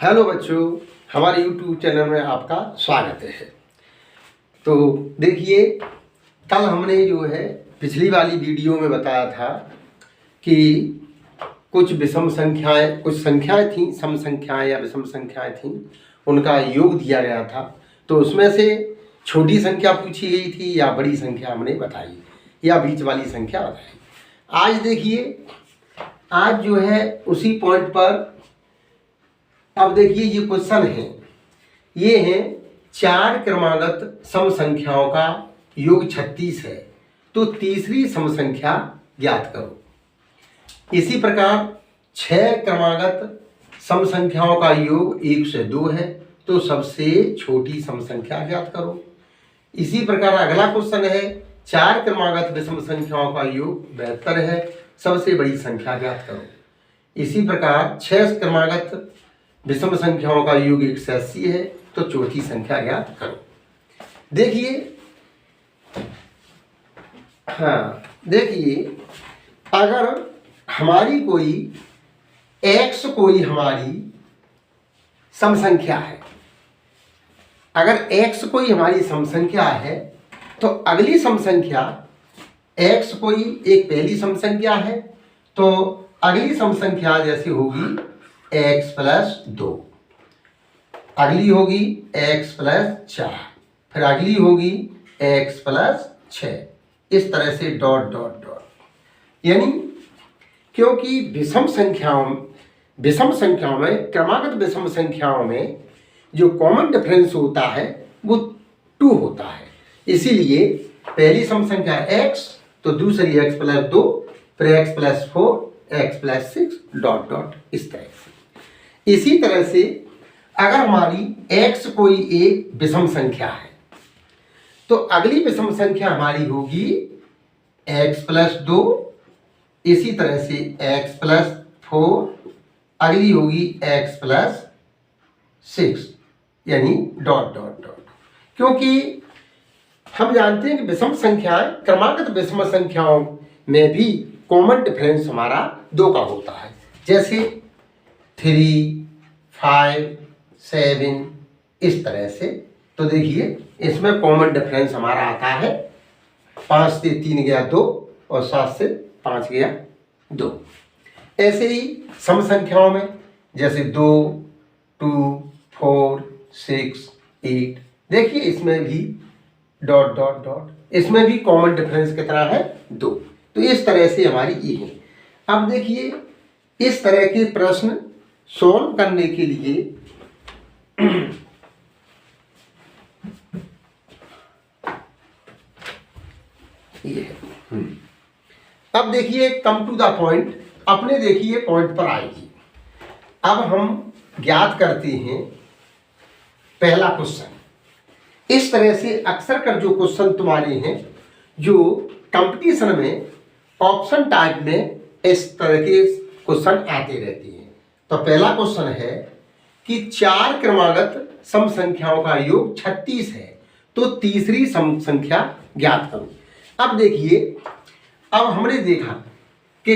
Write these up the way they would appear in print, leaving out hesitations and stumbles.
Hello बच्चों, हमारे YouTube channel में आपका स्वागत है। तो देखिए, कल हमने जो है पिछली वाली वीडियो में बताया था कि कुछ विषम संख्याएं, कुछ संख्याएं थीं, सम संख्याएं या विषम संख्याएं थीं, उनका योग दिया गया था। तो उसमें से छोटी संख्या पूछी गई थी या बड़ी संख्या हमने बताई या बीच वाली संख्या बताई। आज देखिए, आज जो है उसी पॉइंट पर अब देखिए ये क्वेश्चन है, ये है 4 क्रमागत सम संख्याओं का योग 36 है, तो तीसरी सम संख्या ज्ञात करो। इसी प्रकार 6 क्रमागत सम संख्याओं का योग 1 से 2 है, तो सबसे छोटी सम संख्या ज्ञात करो। इसी प्रकार अगला क्वेश्चन है 4 क्रमागत विषम संख्याओं का योग 72 है, सबसे बड़ी संख्या ज्ञात करो। इसी प्रकार 6 क्रमागत विषम संख्याओं का योग 180 है, तो चौथी संख्या ज्ञात करो। देखिए, देखिए अगर हमारी कोई हमारी सम संख्या है, अगर x कोई हमारी सम संख्या है, तो अगली सम संख्या x कोई एक पहली सम संख्या है, तो अगली सम संख्या जैसे होगी x + 2, अगली होगी x + 4, फिर अगली होगी x + 6, इस तरह से डॉट डॉट डॉट। यानी क्योंकि विषम संख्याओं में, क्रमागत विषम संख्याओं में जो कॉमन डिफरेंस होता है वो 2 होता है, इसीलिए पहली सम संख्या x, तो दूसरी x + 2, फिर x + 4, x + 6, डॉट डॉट, इस तरह से। इसी तरह से अगर हमारी x कोई एक विषम संख्या है, तो अगली विषम संख्या हमारी होगी x + 2, इसी तरह से x + 4, अगली होगी x + 6, यानी डॉट डॉट डॉट। क्योंकि हम जानते हैं कि विषम संख्याएं, क्रमागत विषम संख्याओं में भी कॉमन डिफरेंस हमारा 2 का होता है, जैसे 3, 5, 7, इस तरह से। तो देखिए इसमें कॉमन डिफरेंस हमारा आता है 5 से 3 गया 2 और 7 से 5 गया 2। ऐसे ही सम संख्याओं में जैसे 2, 2, 4, 6, 8, देखिए इसमें भी डॉट डॉट डॉट, इसमें भी कॉमन डिफरेंस कितना है 2। तो इस तरह से हमारी ये है। अब देखिए, इस तरह के प्रश्न सॉल्व करने के लिए ये है। अब देखिए, कम टू द पॉइंट, अपने देखिए पॉइंट पर आएगी। अब हम ज्ञात करते हैं पहला क्वेश्चन। इस तरह से अक्सर कर जो क्वेश्चन तुम्हारे हैं, जो कंपटीशन में ऑप्शन टाइप में इस तरह के क्वेश्चन आते रहते हैं। तो पहला क्वेश्चन है कि 4 क्रमागत सम संख्याओं का योग 36 है, तो तीसरी सम संख्या ज्ञात करो। अब देखिए, अब हमने देखा कि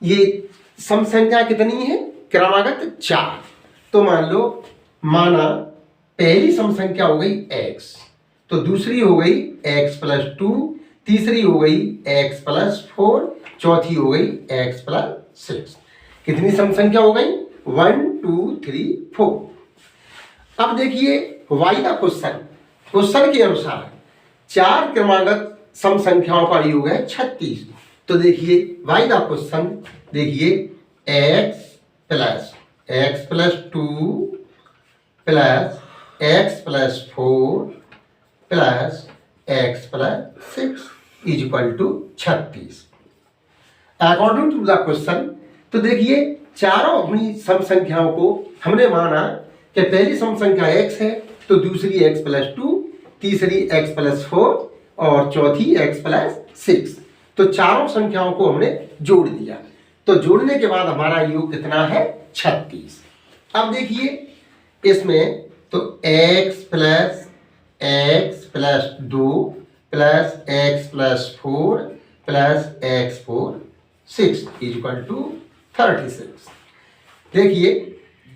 ये सम संख्या कितनी है, क्रमागत 4। तो माना पहली सम संख्या हो गई x, तो दूसरी हो गई x + 2, तीसरी हो गई x + 4, चौथी हो गई x + 6। कितनी सम संख्या हो गई, 1, 2, 3, 4। अब देखिए y का क्वेश्चन के अनुसार 4 क्रमागत सम संख्याओं का योग है 36। तो देखिए y का क्वेश्चन, देखिए x + 2 + x + 4 + x + 6 = 36 according to the question. तो देखिए चारों अपनी सम संख्याओं को हमने माना कि पहली सम संख्या x है, तो दूसरी x + 2, तीसरी x + 4 और चौथी x + 6। तो चारों संख्याओं को हमने जोड़ दिया, तो जोड़ने के बाद हमारा योग कितना है, 36। अब देखिए इसमें तो x + 2 + x + 4 + x 4 6 = 36। देखिए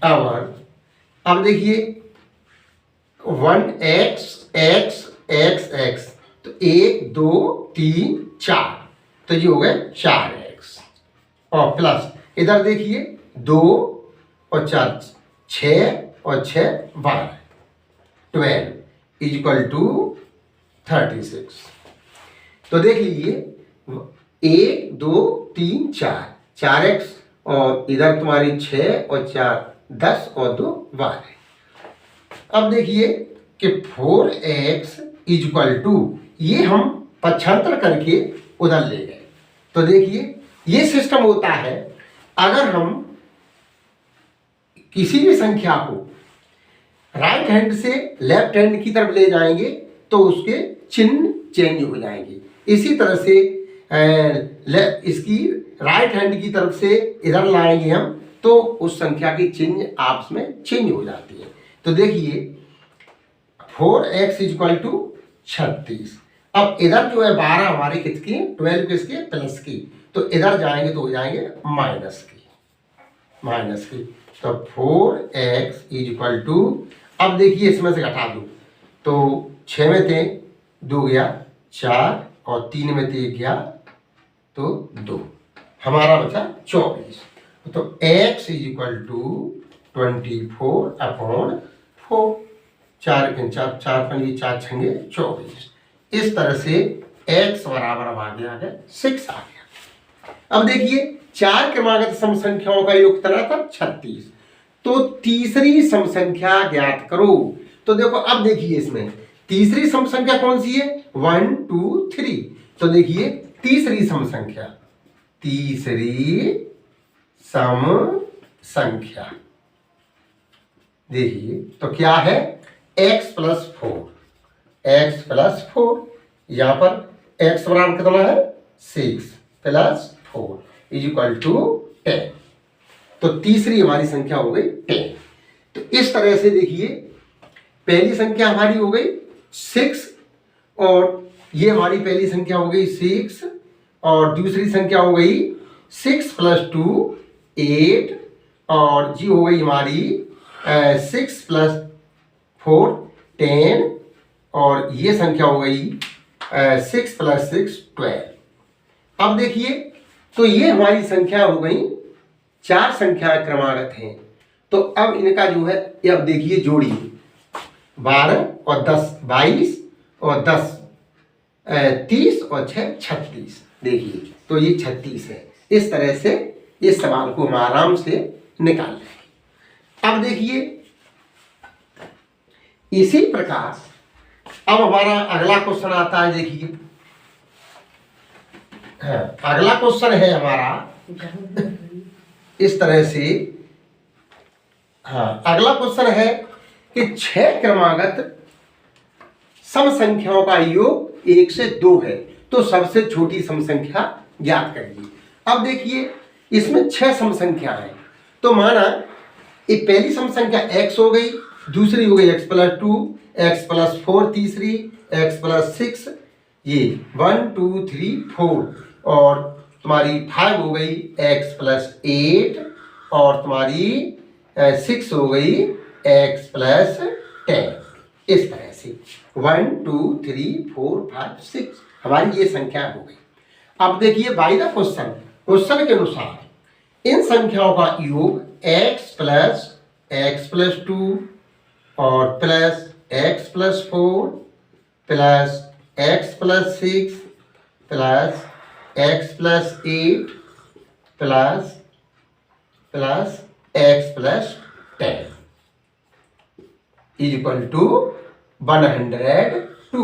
अब अब देखिए 1x x x x, तो 1 2 3 4, तो ये हो गए 4x। और प्लस इधर देखिए 2 और 4 6 और 6 12, 12 इक्वल टू 36। तो देख लीजिए 1 2 3 4, 4x, और इधर तुम्हारी 6 और 4 10 और 2 12। अब देखिए कि 4x इक्वल टू, ये हम पक्षांतर करके उधर ले गए। तो देखिए ये सिस्टम होता है, अगर हम किसी भी संख्या को राइट हैंड से लेफ्ट हैंड की तरफ ले जाएंगे तो उसके चिन्ह चेंज हो जाएंगे। इसी तरह से इसकी राइट हैंड की तरफ से इधर लाएंगे हम तो उस संख्या की चिन्ह आपस में चेंज हो जाती है। तो देखिए 4x इक्वल टू 36। अब इधर जो है 12 हमारे किसकी, 12 किसके, प्लस की, तो इधर जाएंगे तो हो जाएंगे माइनस की। तो 4x इक्वल टू, अब देखिए इसमें से घटा दो, तो 6 में थे 2 गया 4, और 3 में थे 1 गया तो 2, हमारा बचा 24। तो x इक्वल टू 24/4, 4 4 4 5 4 छंगे 24। इस तरह से x बराबर अब आ गया है 6 आ गया। अब देखिए 4 क्रमागत सम संख्याओं का योग कितना था, 36। तो तीसरी सम संख्या ज्ञात करो। तो देखो अब देखिए इसमें तीसरी सम संख्या कौन सी है, 1 2 3। तो देखिए तीसरी सम संख्या, देखिए तो क्या है, x प्लस 4, यहां पर x बराबर कितना है 6 प्लस 4 इक्वल टू 10। तो तीसरी हमारी संख्या हो गई 10। तो इस तरह से देखिए पहली संख्या हमारी हो गई 6, और ये हमारी पहली संख्या हो गई 6, और दूसरी संख्या हो गई 6 प्लस 2 8, और जी हो गई हमारी 6 प्लस 4 10, और ये संख्या हो गई 6 प्लस 6 12। अब देखिए तो ये हमारी संख्या हो गई 4 संख्या क्रमागत हैं। तो अब इनका जो है ये अब देखिए जोड़ी 12 और 10 22, और 10 30, और 6 36। देखिए तो ये 36 है। इस तरह से इस सवाल को हम आराम से निकाल लेंगे। अब देखिए इसी प्रकार अब हमारा अगला क्वेश्चन आता है। देखिए अगला क्वेश्चन है हमारा इस तरह से, अगला क्वेश्चन है कि 6 क्रमागत सम संख्याओं का योग 1 से 2 है, तो सबसे छोटी सम संख्या ज्ञात करिए। अब देखिए इसमें 6 सम संख्या है, तो माना ये पहली सम संख्या x हो गई, दूसरी हो गई x प्लस 2, x प्लस 4 तीसरी, x प्लस 6, ये 1 2 3 4, और तुम्हारी 5 हो गई x प्लस 8, और तुम्हारी 6 हो गई x प्लस 10। इस तरह से 1 2 3 4 5 6 हमारी ये संख्या हो गई। अब देखिए बाय द क्वेश्चन के अनुसार इन संख्याओं का योग x प्लस 2 और plus x plus 4 plus x plus 6 plus x plus 8 plus x plus 10 equal to 102,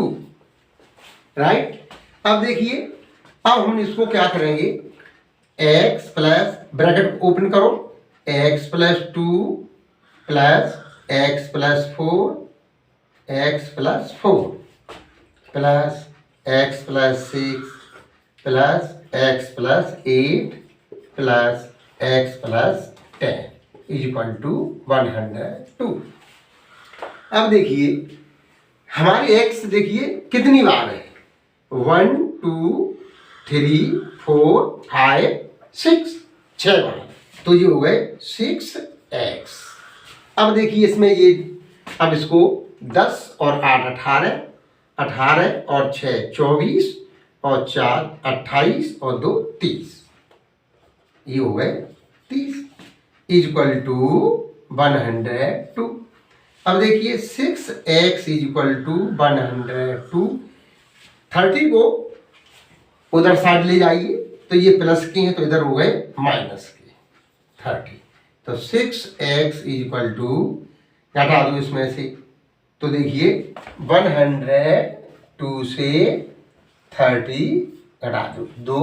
right. अब देखिए अब हम इसको क्या करेंगे, x प्लस ब्रैकेट ओपन करो, x plus 2 plus x plus 4 plus x plus 6 plus x plus 8 plus x plus 10 equal to 102। अब देखिए हमारी x देखिए कितनी बार है, 1 2 3 4 5 6, 6 बार, तो ये हो गए 6x। अब देखिए इसमें ये, अब इसको 10 और 8 18, 18 और 6 24 और 4 28 और 2 30, ये हो गए 30 इक्वल टू 102। अब देखिए 6x इक्वल टू 102, 30 को उधर साइड ले जाइए तो ये प्लस के हैं तो इधर हो गए माइनस के 30। तो 6x इक्वल टू, घटा दो इसमें से, तो देखिए 102 से 30 घटा दो, 2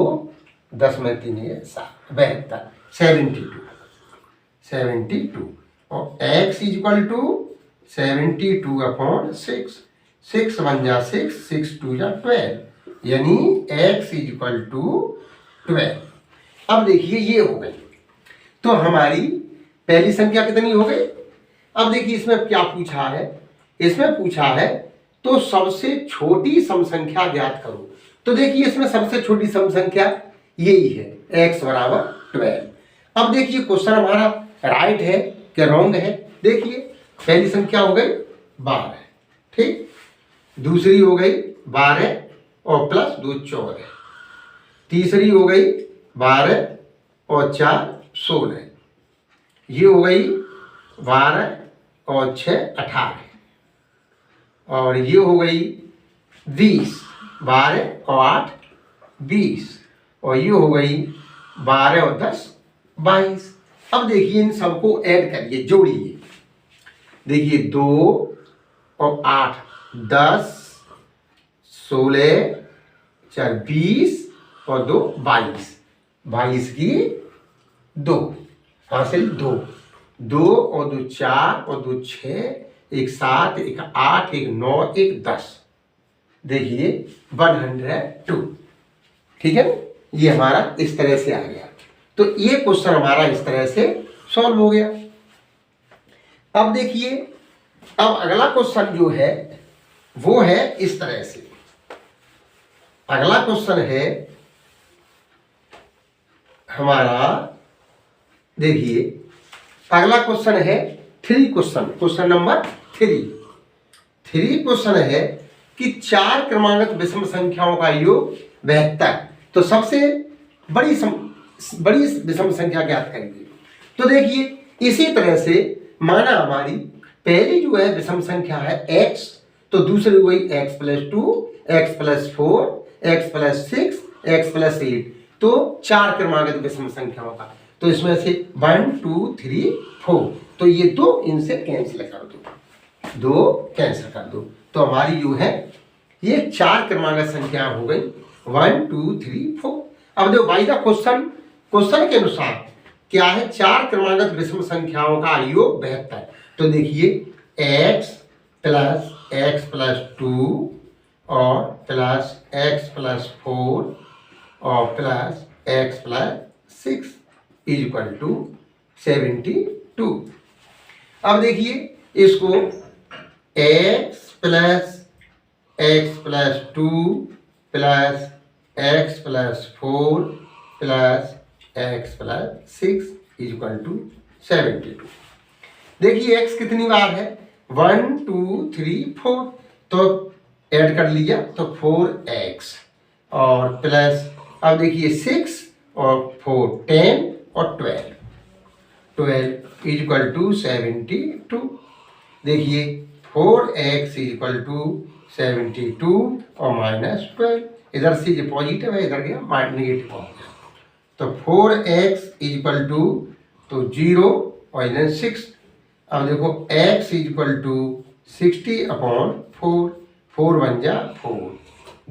10 में 3 है 7, 72 72 और x इक्वल टू 72 अपॉन 6, 6 1 जा 6, 6 2 जा 12, यानी x इक्वल टू 12। अब देखिए ये हो गई, तो हमारी पहली संख्या कितनी हो गई। अब देखिए इसमें क्या पूछा है, इसमें पूछा है तो सबसे छोटी सम संख्या ज्ञात करो। तो देखिए इसमें सबसे छोटी सम संख्या यही है, x बराबर 12। अब देखिए क्वेश्चन हमारा राइट है कि रॉन्ग है। देखिए पहली संख्या हो गई 12, ठीक, दूसरी हो गई 12 और प्लस 2 14, तीसरी हो गई 12 और 4 16, ये हो गई 12 और 6 18, और ये हो गई 20, 12 और 8 20, और ये हो गई 12 और 10 22। अब देखिए इन सबको ऐड करिए, जोड़िए। देखिए 2 और 8 10, 16 4 20 और 2 22, 22 की 2 हासिल 2, 2 और 2 4 और 2 6, 1 7 1 8 1 9 1 10, देखिए 102, ठीक है। ये हमारा इस तरह से आ गया। तो ये क्वेश्चन हमारा इस तरह से सॉल्व हो गया। अब देखिए अब अगला क्वेश्चन जो है वो है इस तरह से। अगला क्वेश्चन है हमारा, देखिए अगला क्वेश्चन है 3 क्वेश्चन, क्वेश्चन नंबर 3 क्वेश्चन है कि 4 क्रमांकित विषम संख्याओं का योग 72। तो सबसे बड़ी विषम संख्या ज्ञात करेंगे। तो देखिए इसी तरह से माना हमारी पहली जो है विषम संख्या है x, तो दूसरी हुई x + 2 x + 4 x + 6 x + 8, तो 4 क्रमांकित विषम संख्याओं का। तो इसमें से 1 2 3 4, तो ये 2 इनसे कैंसिल कर दो, 2 कैंसिल कर दो, तो हमारी जो है ये 4 क्रमांकित संख्या हो गई 1 2 3 4। अब देखो बाई द क्वेश्चन के अनुसार क्या है, 4 क्रमांकित विषम संख्याओं का योग 72। तो देखिए x + 2 और प्लस x + 4 और प्लस x + 6 इक्वल टू 72। अब देखिए इसको x + 2 plus x + 4 plus x + 6 equal to 72। देखिए x कितनी बार है, 1 2 3 4, तो ऐड कर लिया तो 4x और प्लस, अब देखिए 6 और 4 10 और 12 इक्वल टू 72। देखिए 4x इक्वल टू 72 और -12, इधर से ये पॉजिटिव है इधर गया नेगेटिव हो गया, तो 4x इक्वल टू तो 0 और इधर 6। अब देखो x इक्वल टू 60/4, 4 1 जा 4,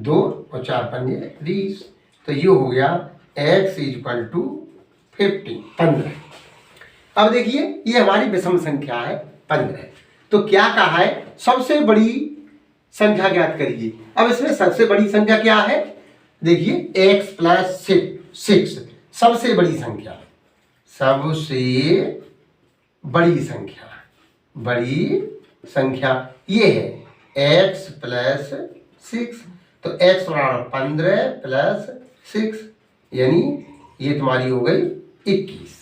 2 और 4 5 20, तो ये हो गया x इक्वल टू 15। अब देखिए ये हमारी विषम संख्या है 15। तो क्या कहा है, सबसे बड़ी संख्या ज्ञात करिए। अब इसमें सबसे बड़ी संख्या क्या है, देखिए x + 6, सबसे बड़ी संख्या, सबसे बड़ी संख्या ये है x + 6, तो x बराबर 15 + 6, यानी ये तुम्हारी हो गई 21।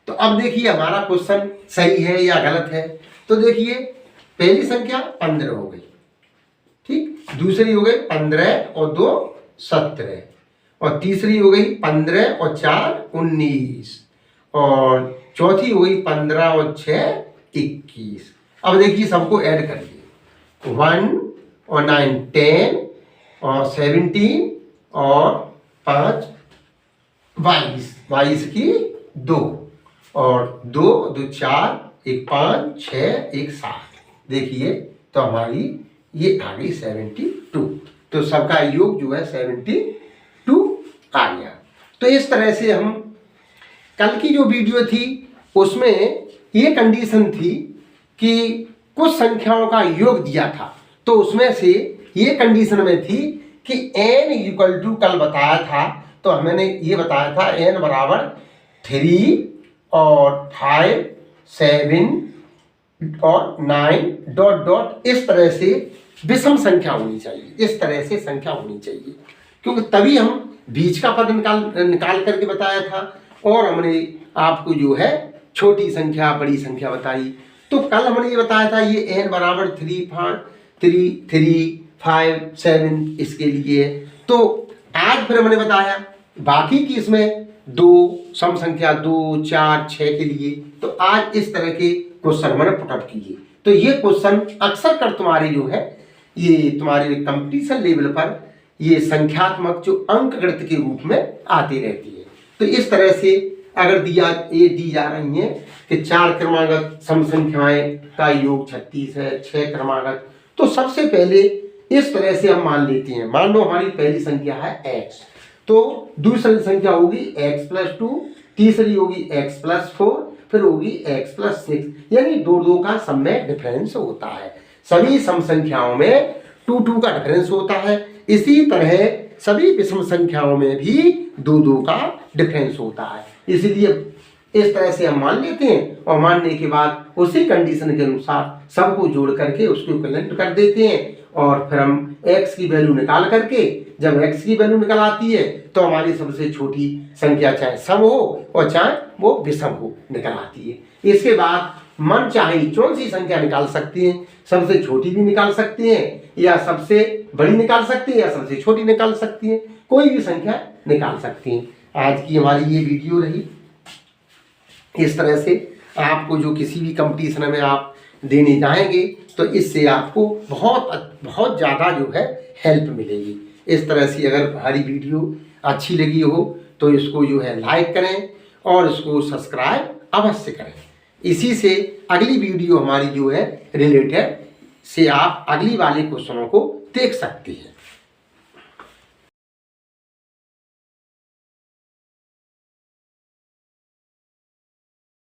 तो अब देखिए हमारा क्वेश्चन सही है या गलत है। तो देखिए पहली संख्या 15 हो गई, ठीक, दूसरी हो गई 15 और 2 17, और तीसरी हो गई 15 और 4 19, और चौथी हो गई 15 और 6 21। अब देखिए सबको ऐड करिए, 1 और 9 10 और 17 और 5 22 की 2, और 2 2 4 1 5 6 1 7। देखिए तो हमारी ये आ गई 72। तो सबका योग जो है 72 आ गया। तो इस तरह से हम कल की जो वीडियो थी उसमें ये कंडीशन थी कि कुछ संख्याओं का योग दिया था, तो उसमें से ये कंडीशन में थी कि n इक्वल टू, कल बताया था तो हमने ये बताया था n बराबर 3 और 5 7 और 9 डॉट डॉट, इस तरह से विषम संख्या होनी चाहिए, इस तरह से संख्या होनी चाहिए, क्योंकि तभी हम बीच का पद निकाल करके बताया था, और हमने आपको जो है छोटी संख्या बड़ी संख्या बताई। तो कल हमने ये बताया था ये n बराबर 3 5 7 इसके लिए। तो आज फिर हमने बताया बाकी की इसमें 2 सम संख्या 2 4 6 के लिए। तो आज इस तरह के क्वेश्चन मैंने पुटअप कीजिए। तो ये क्वेश्चन अक्सर कर तुम्हारे जो है ये तुम्हारे कंपटीशन लेवल पर ये संख्यात्मक जो अंक गणित के रूप में आती रहती है। तो इस तरह से अगर दी जा रही है कि 4 क्रमागत सम संख्याएं का योग 36 है, 6 क्रमागत, तो सबसे पहले इस तरह से हम मान लेते हैं, मान लो हमारी पहली संख्या है x, तो दूसरी संख्या होगी x+2, तीसरी होगी x+4, फिर होगी x+6, यानी 2 का सम में डिफरेंस होता है। सभी सम संख्याओं में 2 का डिफरेंस होता है। इसी तरह सभी विषम संख्याओं में भी 2 का डिफरेंस होता है। इसलिए इस तरह से हम मान लेते हैं, और मानने के बाद उसी कंडीशन के अनुसार सबको जोड़ करके उसको इक्विवेलेंट कर देते हैं, और फिर हम x की वैल्यू निकाल करके, जब x की वैल्यू निकल आती है तो हमारी सबसे छोटी संख्या चाहे सम हो और चाहे वो विषम हो निकल आती है। इसके बाद मन चाहे कौन सी संख्या निकाल सकते हैं, सबसे छोटी भी निकाल सकते हैं, या सबसे बड़ी निकाल सकते हैं, या सबसे छोटी निकाल सकती हैं, कोई भी संख्या निकाल सकती हैं। आज की हमारी ये वीडियो रही। इस तरह से आपको जो किसी भी कंपटीशन में आप देने जाएंगे तो इससे आपको बहुत ज़्यादा जो है हेल्प मिलेगी। इस तरह से अगर हमारी वीडियो अच्छी लगी हो तो इसको जो है लाइक करें और इसको सब्सक्राइब अवश्य करें। इसी से अगली वीडियो हमारी जो है रिलेटेड से आप अगली वाले क्वेश्चनों को देख सकते हैं।